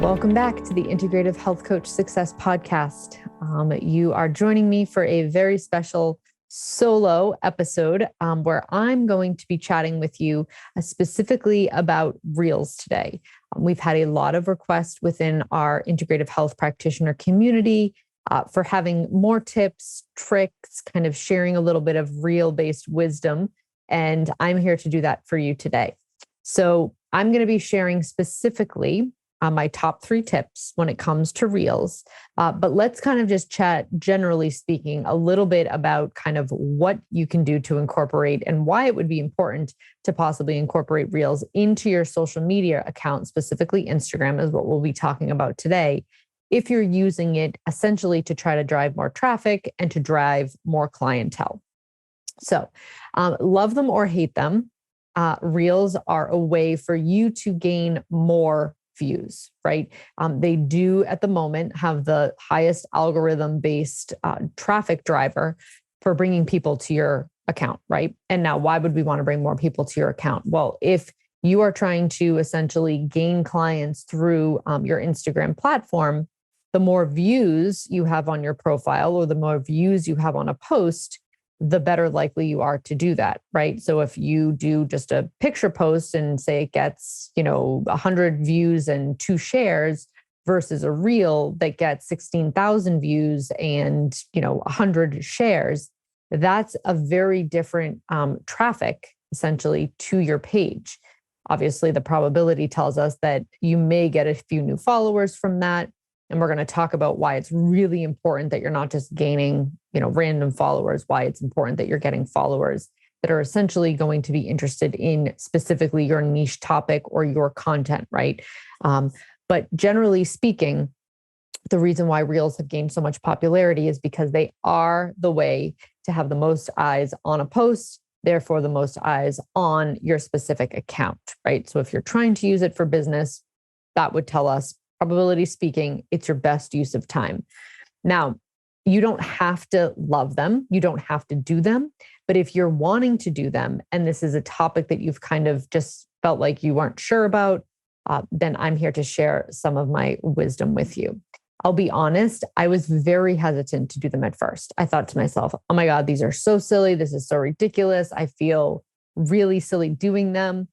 Welcome back to the Integrative Health Coach Success Podcast. You are joining me for a very special solo episode where I'm going to be chatting with you specifically about Reels today. We've had a lot of requests within our Integrative Health Practitioner community for having more tips, tricks, kind of sharing a little bit of Reel-based wisdom. And I'm here to do that for you today. So I'm going to be sharing specifically my top 3 tips when it comes to Reels. But let's kind of just chat, generally speaking, a little bit about kind of what you can do to incorporate and why it would be important to possibly incorporate Reels into your social media account, specifically Instagram is what we'll be talking about today, if you're using it essentially to try to drive more traffic and to drive more clientele. So love them or hate them, Reels are a way for you to gain more views, right? They do at the moment have the highest algorithm-based traffic driver for bringing people to your account, right? And now why would we want to bring more people to your account? Well, if you are trying to essentially gain clients through your Instagram platform, the more views you have on your profile or the more views you have on a post, the better likely you are to do that, right? So if you do just a picture post and say it gets, 100 views and 2 shares versus a reel that gets 16,000 views and, 100 shares, that's a very different traffic essentially to your page. Obviously, the probability tells us that you may get a few new followers from that. And we're going to talk about why it's really important that you're not just gaining, random followers, why it's important that you're getting followers that are essentially going to be interested in specifically your niche topic or your content, right? But generally speaking, the reason why Reels have gained so much popularity is because they are the way to have the most eyes on a post, therefore the most eyes on your specific account, right? So if you're trying to use it for business, that would tell us, probability speaking, it's your best use of time. Now, you don't have to love them. You don't have to do them. But if you're wanting to do them, and this is a topic that you've kind of just felt like you weren't sure about, then I'm here to share some of my wisdom with you. I'll be honest, I was very hesitant to do them at first. I thought to myself, oh my God, these are so silly. This is so ridiculous. I feel really silly doing them.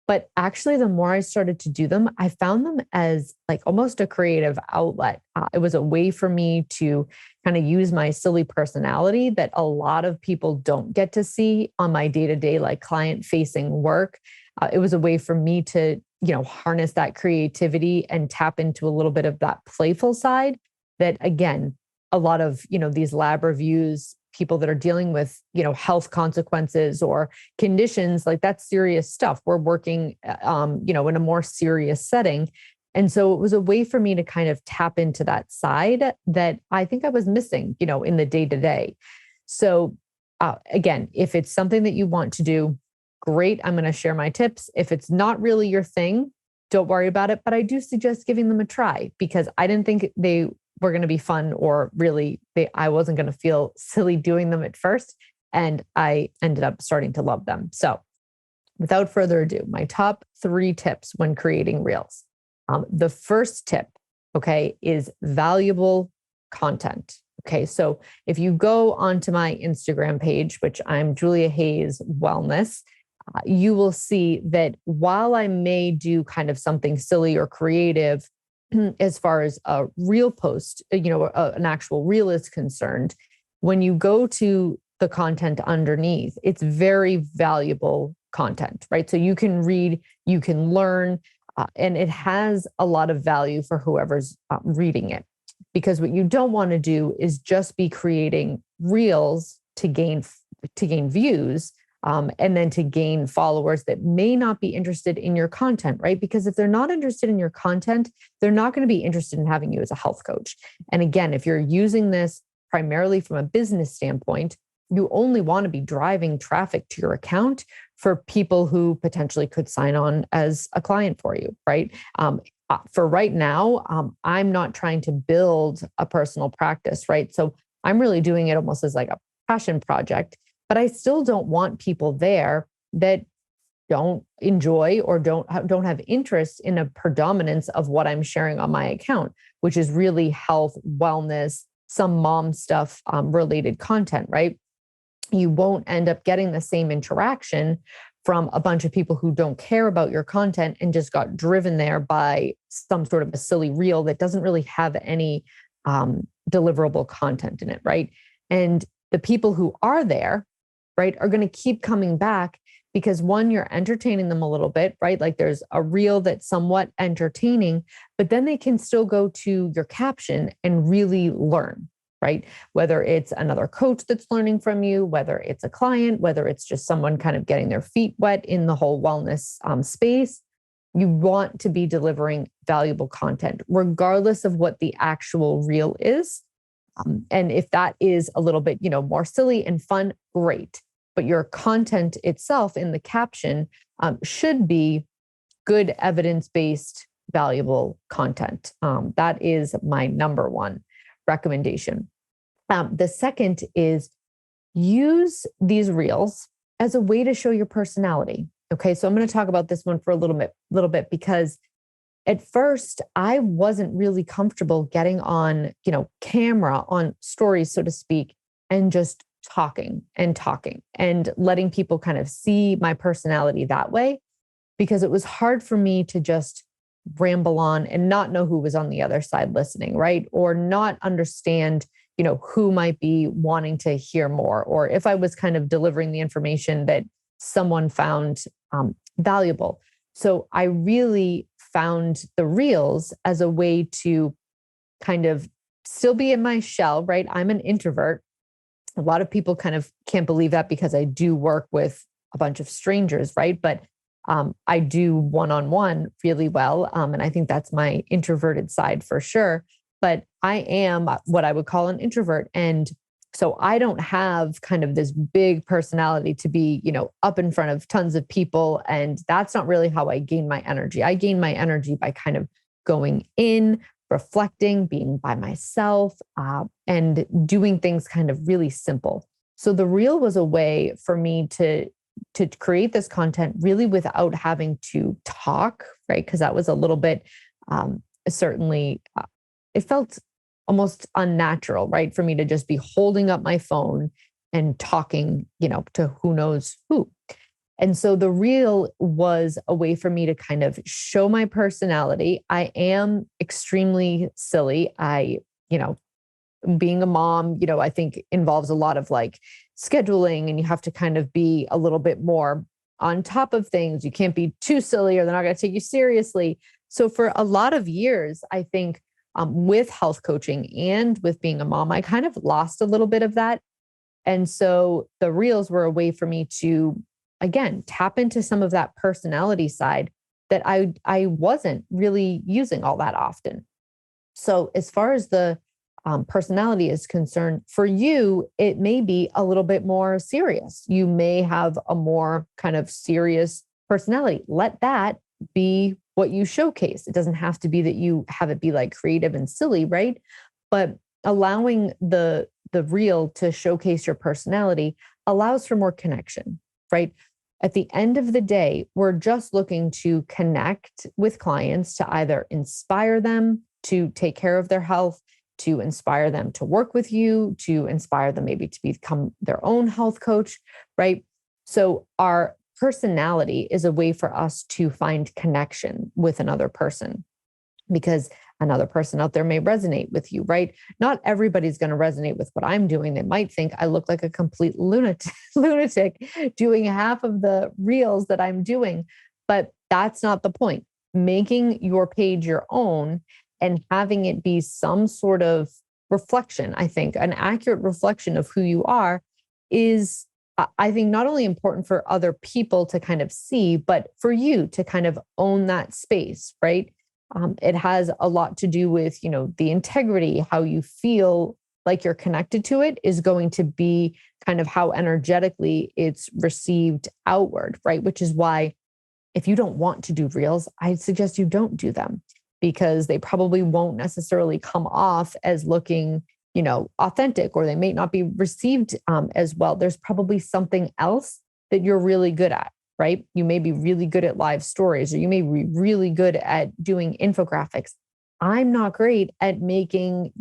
But actually, the more I started to do them, I found them as like almost a creative outlet. It was a way for me to kind of use my silly personality that a lot of people don't get to see on my day-to-day, like client-facing work. It was a way for me to, harness that creativity and tap into a little bit of that playful side that, again, a lot of, these lab reviews, people that are dealing with, health consequences or conditions, like that's serious stuff. We're working, in a more serious setting. And so it was a way for me to kind of tap into that side that I think I was missing, in the day-to-day. So again, if it's something that you want to do, great. I'm going to share my tips. If it's not really your thing, don't worry about it. But I do suggest giving them a try because I didn't think they were going to be fun or really I wasn't going to feel silly doing them at first. And I ended up starting to love them. So without further ado, my top 3 tips when creating Reels. The first tip, okay, is valuable content. Okay, so if you go onto my Instagram page, which I'm Julia Hayes Wellness, you will see that while I may do kind of something silly or creative, as far as a reel post, an actual reel is concerned, when you go to the content underneath, it's very valuable content, right? So you can read, you can learn, and it has a lot of value for whoever's reading it. Because what you don't want to do is just be creating reels to gain views, and then to gain followers that may not be interested in your content, right? Because if they're not interested in your content, they're not going to be interested in having you as a health coach. And again, if you're using this primarily from a business standpoint, you only want to be driving traffic to your account for people who potentially could sign on as a client for you, right? For right now, I'm not trying to build a personal practice, right? So I'm really doing it almost as like a passion project. But I still don't want people there that don't enjoy or don't have interest in a predominance of what I'm sharing on my account, which is really health, wellness, some mom stuff related content, right? You won't end up getting the same interaction from a bunch of people who don't care about your content and just got driven there by some sort of a silly reel that doesn't really have any deliverable content in it, right? And the people who are there, right, are going to keep coming back because one, you're entertaining them a little bit, right? Like there's a reel that's somewhat entertaining, but then they can still go to your caption and really learn, right? Whether it's another coach that's learning from you, whether it's a client, whether it's just someone kind of getting their feet wet in the whole wellness space, you want to be delivering valuable content, regardless of what the actual reel is. And if that is a little bit, more silly and fun, great. But your content itself in the caption should be good evidence-based, valuable content. That is my number one recommendation. The second is use these reels as a way to show your personality. Okay, so I'm going to talk about this one for a little bit because at first I wasn't really comfortable getting on, camera, on stories, so to speak, and just talking and letting people kind of see my personality that way, because it was hard for me to just ramble on and not know who was on the other side listening, right? Or not understand, who might be wanting to hear more, or if I was kind of delivering the information that someone found valuable. So I really found the reels as a way to kind of still be in my shell, right? I'm an introvert. A lot of people kind of can't believe that because I do work with a bunch of strangers, right? But I do one-on-one really well. And I think that's my introverted side for sure. But I am what I would call an introvert. And so I don't have kind of this big personality to be, up in front of tons of people. And that's not really how I gain my energy. I gain my energy by kind of going in, reflecting, being by myself, and doing things kind of really simple. So the reel was a way for me to create this content really without having to talk, right? Because that was a little bit, certainly, it felt almost unnatural, right? For me to just be holding up my phone and talking, to who knows who. And so the reel was a way for me to kind of show my personality. I am extremely silly. Being a mom, I think involves a lot of like scheduling, and you have to kind of be a little bit more on top of things. You can't be too silly or they're not going to take you seriously. So for a lot of years, I think with health coaching and with being a mom, I kind of lost a little bit of that. And so the reels were a way for me to, again, tap into some of that personality side that I wasn't really using all that often. So as far as the personality is concerned, for you, it may be a little bit more serious. You may have a more kind of serious personality. Let that be what you showcase. It doesn't have to be that you have it be like creative and silly, right? But allowing the reel to showcase your personality allows for more connection, right? At the end of the day, we're just looking to connect with clients to either inspire them to take care of their health, to inspire them to work with you, to inspire them maybe to become their own health coach, right? So our personality is a way for us to find connection with another person, because another person out there may resonate with you, right? Not everybody's going to resonate with what I'm doing. They might think I look like a complete lunatic doing half of the reels that I'm doing, but that's not the point. Making your page your own and having it be some sort of reflection, I think, an accurate reflection of who you are is, I think, not only important for other people to kind of see, but for you to kind of own that space, right? It has a lot to do with, the integrity, how you feel like you're connected to it is going to be kind of how energetically it's received outward, right? Which is why if you don't want to do reels, I suggest you don't do them, because they probably won't necessarily come off as looking, authentic, or they may not be received as well. There's probably something else that you're really good at, right? You may be really good at live stories, or you may be really good at doing infographics. I'm not great at making,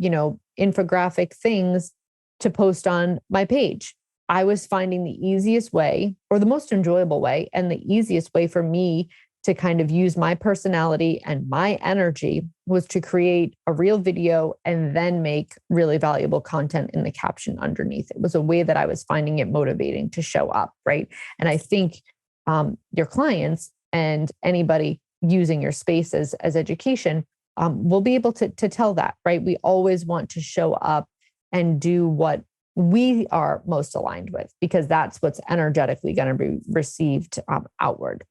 infographic things to post on my page. I was finding the easiest way, or the most enjoyable way, and the easiest way for me to kind of use my personality and my energy was to create a real video and then make really valuable content in the caption underneath. It was a way that I was finding it motivating to show up, right? And I think your clients and anybody using your space as education will be able to tell that, right? We always want to show up and do what we are most aligned with, because that's what's energetically going to be received outward.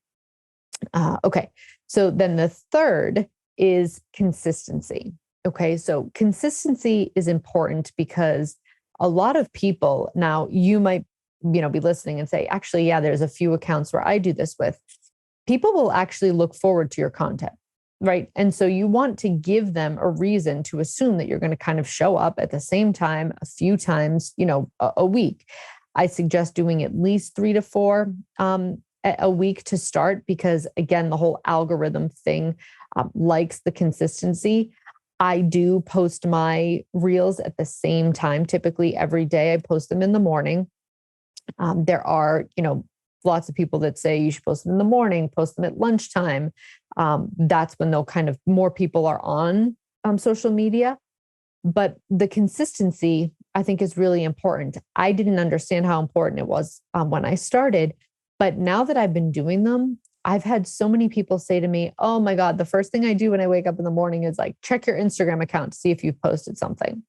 Okay. So then the third is consistency. Okay. So consistency is important because a lot of people, now you might, be listening and say, actually, yeah, there's a few accounts where I do this with. People will actually look forward to your content, right? And so you want to give them a reason to assume that you're going to kind of show up at the same time a few times, a week. I suggest doing at least 3 to 4 a week to start, because again, the whole algorithm thing likes the consistency. I do post my reels at the same time. Typically every day I post them in the morning. There are, lots of people that say you should post them in the morning, post them at lunchtime. That's when they'll kind of more people are on social media. But the consistency, I think, is really important. I didn't understand how important it was when I started. But now that I've been doing them, I've had so many people say to me, oh my God, the first thing I do when I wake up in the morning is like, check your Instagram account to see if you've posted something.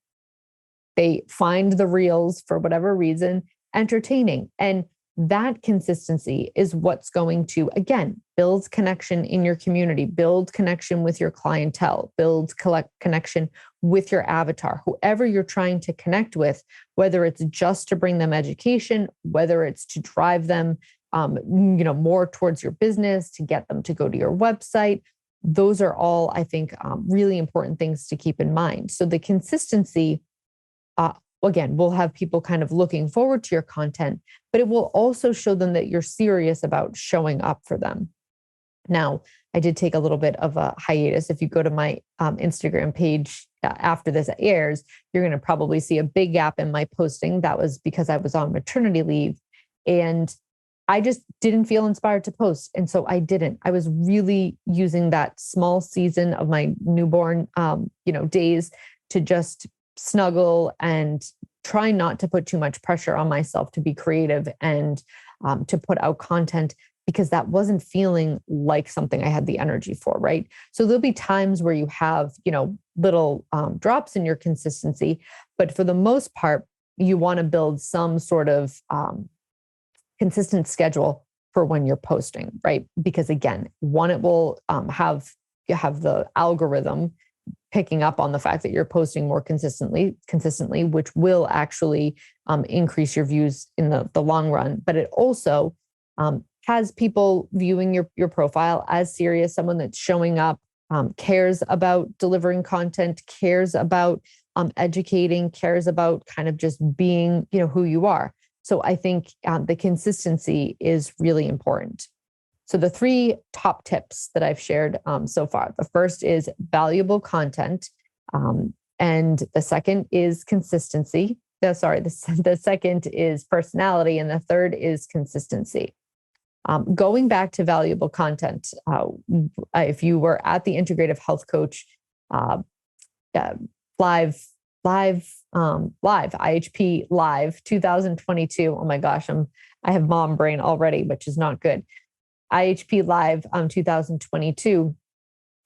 They find the reels for whatever reason entertaining. And that consistency is what's going to, again, build connection in your community, build connection with your clientele, build connection with your avatar, whoever you're trying to connect with, whether it's just to bring them education, whether it's to drive them more towards your business, to get them to go to your website. Those are all, I think, really important things to keep in mind. So the consistency, again, will have people kind of looking forward to your content, but it will also show them that you're serious about showing up for them. Now, I did take a little bit of a hiatus. If you go to my Instagram page after this airs, you're going to probably see a big gap in my posting. That was because I was on maternity leave and I just didn't feel inspired to post. And so I didn't. I was really using that small season of my newborn, days to just snuggle and try not to put too much pressure on myself to be creative and to put out content, because that wasn't feeling like something I had the energy for, right? So there'll be times where you have, little drops in your consistency, but for the most part, you want to build some sort of consistent schedule for when you're posting, right? Because again, one, it will have the algorithm picking up on the fact that you're posting more consistently, which will actually increase your views in the long run. But it also has people viewing your profile as serious, someone that's showing up, cares about delivering content, cares about educating, cares about kind of just being, who you are. So I think the consistency is really important. So the 3 top tips that I've shared so far, the first is valuable content. And the second is consistency. The second is personality. And the third is consistency. Going back to valuable content, if you were at the Integrative Health Coach live IHP live 2022. Oh my gosh, I have mom brain already, which is not good. IHP live 2022,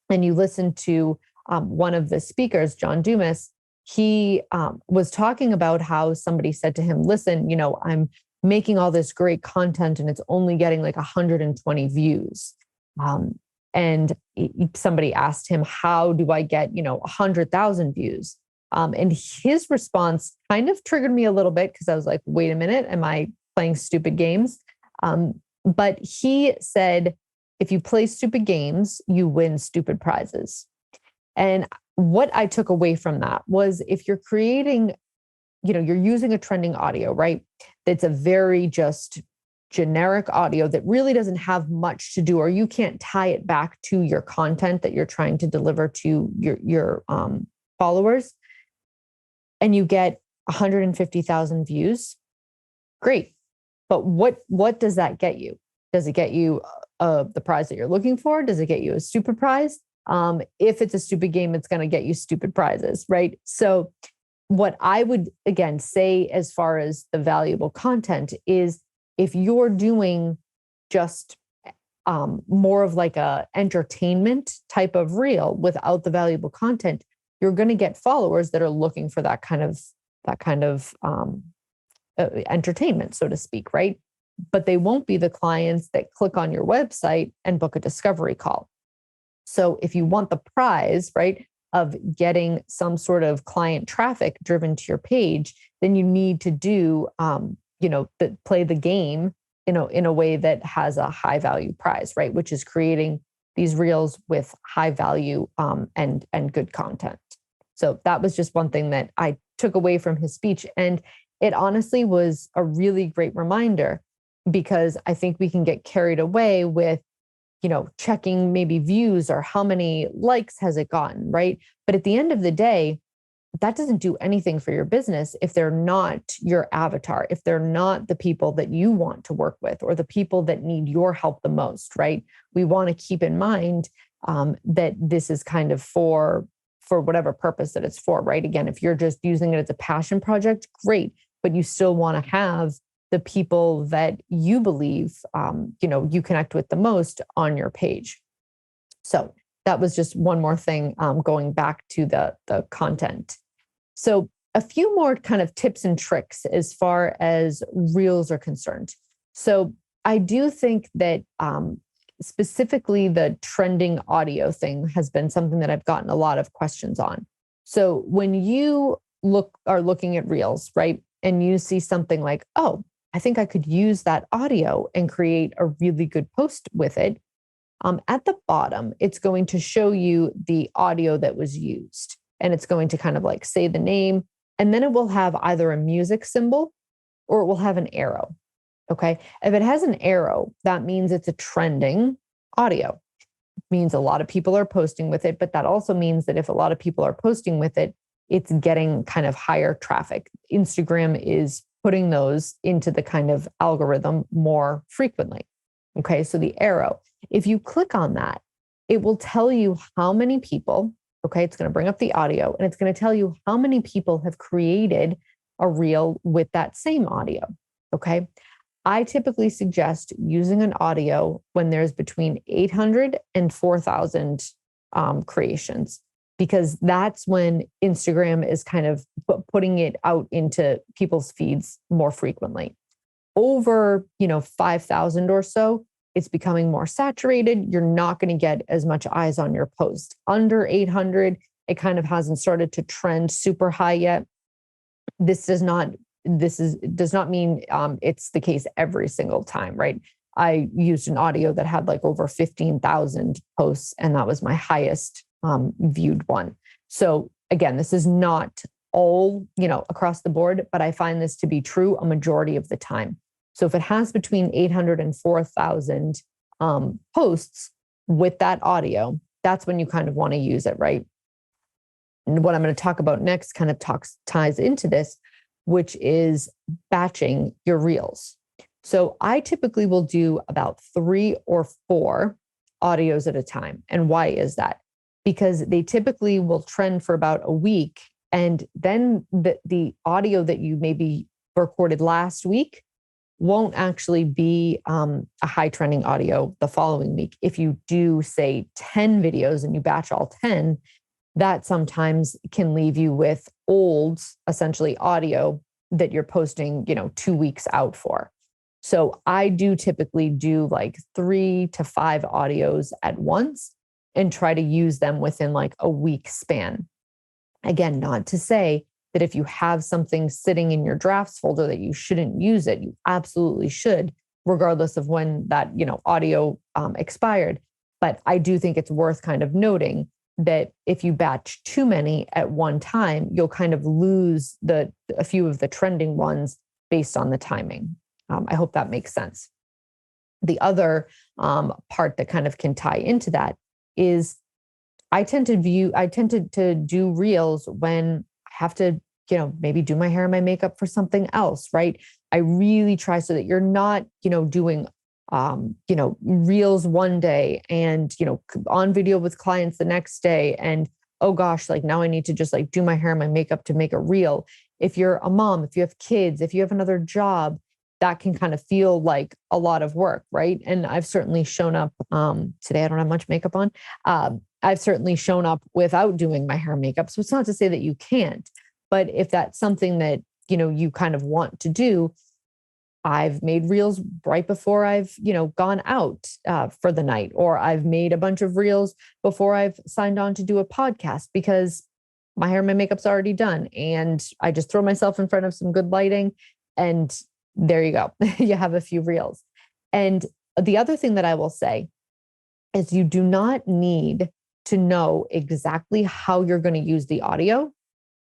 and you listen to one of the speakers, John Dumas. He was talking about how somebody said to him, listen, I'm making all this great content and it's only getting like 120 views. And somebody asked him, how do I get, 100,000 views? And his response kind of triggered me a little bit, because I was like, wait a minute, am I playing stupid games? But he said, if you play stupid games, you win stupid prizes. And what I took away from that was, if you're creating, you're using a trending audio, right? That's a very just generic audio that really doesn't have much to do, or you can't tie it back to your content that you're trying to deliver to your followers, and you get 150,000 views, great. But what does that get you? Does it get you the prize that you're looking for? Does it get you a stupid prize? If it's a stupid game, it's going to get you stupid prizes, right? So what I would, again, say as far as the valuable content is, if you're doing just more of like a entertainment type of reel without the valuable content, you're going to get followers that are looking for that kind of entertainment, so to speak, right? But they won't be the clients that click on your website and book a discovery call. So if you want the prize, right, of getting some sort of client traffic driven to your page, then you need to do, play the game, in a way that has a high value prize, right? Which is creating these reels with high value and good content. So that was just one thing that I took away from his speech. And it honestly was a really great reminder, because I think we can get carried away with, checking maybe views or how many likes has it gotten, right? But at the end of the day, that doesn't do anything for your business if they're not your avatar, if they're not the people that you want to work with or the people that need your help the most, right? We want to keep in mind that this is kind of for whatever purpose that it's for, right? Again, if you're just using it as a passion project, great, but you still want to have the people that you believe, you connect with the most on your page. So that was just one more thing, going back to the content. So a few more kind of tips and tricks as far as reels are concerned. So I do think that specifically the trending audio thing has been something that I've gotten a lot of questions on. So when you are looking at reels, right, and you see something like, oh, I think I could use that audio and create a really good post with it. At the bottom, it's going to show you the audio that was used, and it's going to kind of like say the name, and then it will have either a music symbol or it will have an arrow. Okay. If it has an arrow, that means it's a trending audio. It means a lot of people are posting with it, but that also means that if a lot of people are posting with it, it's getting kind of higher traffic. Instagram is putting those into the kind of algorithm more frequently. Okay. So the arrow, if you click on that, it will tell you how many people, okay, it's going to bring up the audio, and it's going to tell you how many people have created a reel with that same audio. Okay. I typically suggest using an audio when there's between 800 and 4,000 creations, because that's when Instagram is kind of putting it out into people's feeds more frequently. Over, 5,000 or so, it's becoming more saturated. You're not going to get as much eyes on your post. Under 800, it kind of hasn't started to trend super high yet. This does not mean it's the case every single time, right? I used an audio that had like over 15,000 posts, and that was my highest viewed one. So again, this is not all, across the board, but I find this to be true a majority of the time. So if it has between 800 and 4,000 posts with that audio, that's when you kind of want to use it, right? And what I'm going to talk about next kind of ties into this, which is batching your reels. So I typically will do about 3 or 4 audios at a time. And why is that? Because they typically will trend for about a week. And then the audio that you maybe recorded last week won't actually be a high trending audio the following week. If you do, say, 10 videos and you batch all 10, that sometimes can leave you with old, essentially audio that you're posting, 2 weeks out for. So I do typically do like 3 to 5 audios at once and try to use them within like a week span. Again, not to say that if you have something sitting in your drafts folder that you shouldn't use it, you absolutely should, regardless of when that, audio expired. But I do think it's worth kind of noting that if you batch too many at one time, you'll kind of lose a few of the trending ones based on the timing. I hope that makes sense. The other part that kind of can tie into that is I tend to do reels when I have to, maybe do my hair and my makeup for something else, right? I really try so that you're not, doing, reels one day and, on video with clients the next day. And, oh gosh, like now I need to just like do my hair and my makeup to make a reel. If you're a mom, if you have kids, if you have another job, that can kind of feel like a lot of work, right? And I've certainly shown up, today I don't have much makeup on. I've certainly shown up without doing my hair and makeup. So it's not to say that you can't, but if that's something that, you kind of want to do, I've made reels right before I've, gone out for the night, or I've made a bunch of reels before I've signed on to do a podcast because my hair and my makeup's already done. And I just throw myself in front of some good lighting and there you go. You have a few reels. And the other thing that I will say is you do not need to know exactly how you're going to use the audio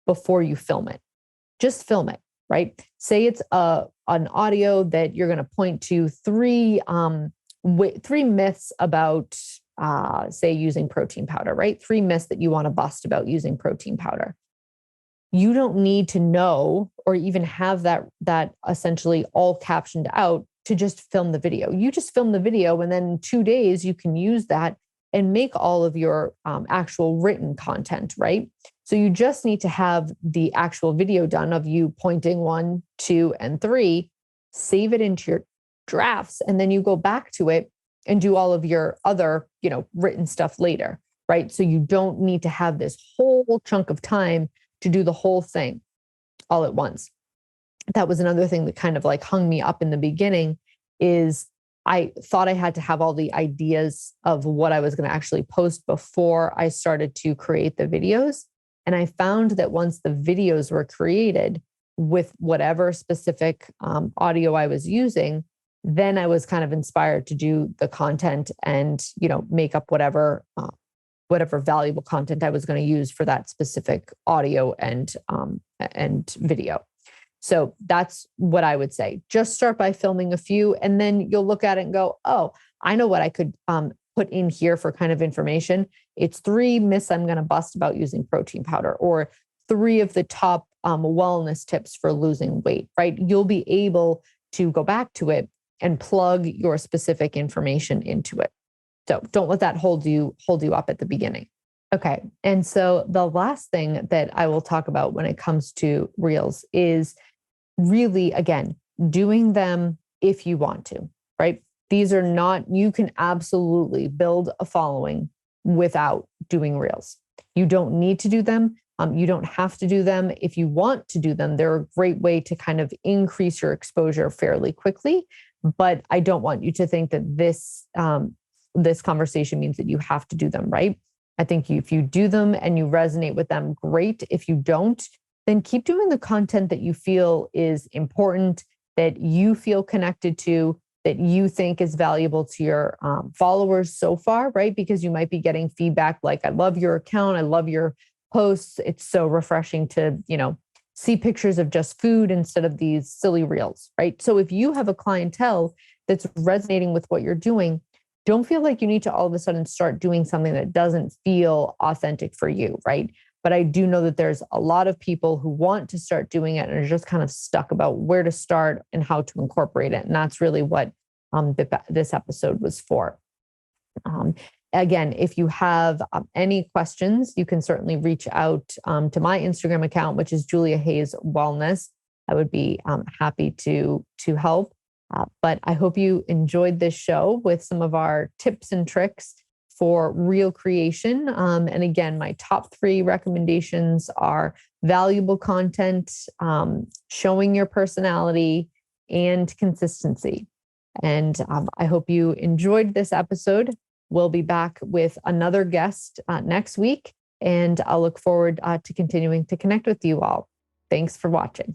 before you film it. Just film it, right? Say it's an audio that you're going to point to three myths about, say, using protein powder, right? 3 myths that you want to bust about using protein powder. You don't need to know or even have that essentially all captioned out to just film the video. You just film the video, and then in 2 days you can use that and make all of your actual written content, right? So you just need to have the actual video done of you pointing 1, 2, and 3, save it into your drafts, and then you go back to it and do all of your other, written stuff later, right? So you don't need to have this whole chunk of time to do the whole thing all at once. That was another thing that kind of like hung me up in the beginning is I thought I had to have all the ideas of what I was going to actually post before I started to create the videos. And I found that once the videos were created with whatever specific audio I was using, then I was kind of inspired to do the content and, make up whatever valuable content I was going to use for that specific audio and video. So that's what I would say. Just start by filming a few, and then you'll look at it and go, oh, I know what I could put in here for kind of information. It's 3 myths I'm going to bust about using protein powder, or 3 of the top wellness tips for losing weight, right? You'll be able to go back to it and plug your specific information into it. So don't let that hold you up at the beginning. Okay. And so the last thing that I will talk about when it comes to reels is really, again, doing them if you want to, right? These are not, you can absolutely build a following without doing reels. You don't need to do them. You don't have to do them. If you want to do them, they're a great way to kind of increase your exposure fairly quickly. But I don't want you to think that this conversation means that you have to do them, right? I think if you do them and you resonate with them, great. If you don't, then keep doing the content that you feel is important, that you feel connected to, that you think is valuable to your followers so far, right? Because you might be getting feedback like, I love your account, I love your posts. It's so refreshing to, see pictures of just food instead of these silly reels, right? So if you have a clientele that's resonating with what you're doing, don't feel like you need to all of a sudden start doing something that doesn't feel authentic for you, right? But I do know that there's a lot of people who want to start doing it and are just kind of stuck about where to start and how to incorporate it. And that's really what this episode was for. Again, if you have any questions, you can certainly reach out to my Instagram account, which is Julia Hayes Wellness. I would be happy to help. But I hope you enjoyed this show with some of our tips and tricks for reel creation. And again, my top 3 recommendations are valuable content, showing your personality, and consistency. And I hope you enjoyed this episode. We'll be back with another guest next week, and I'll look forward to continuing to connect with you all. Thanks for watching.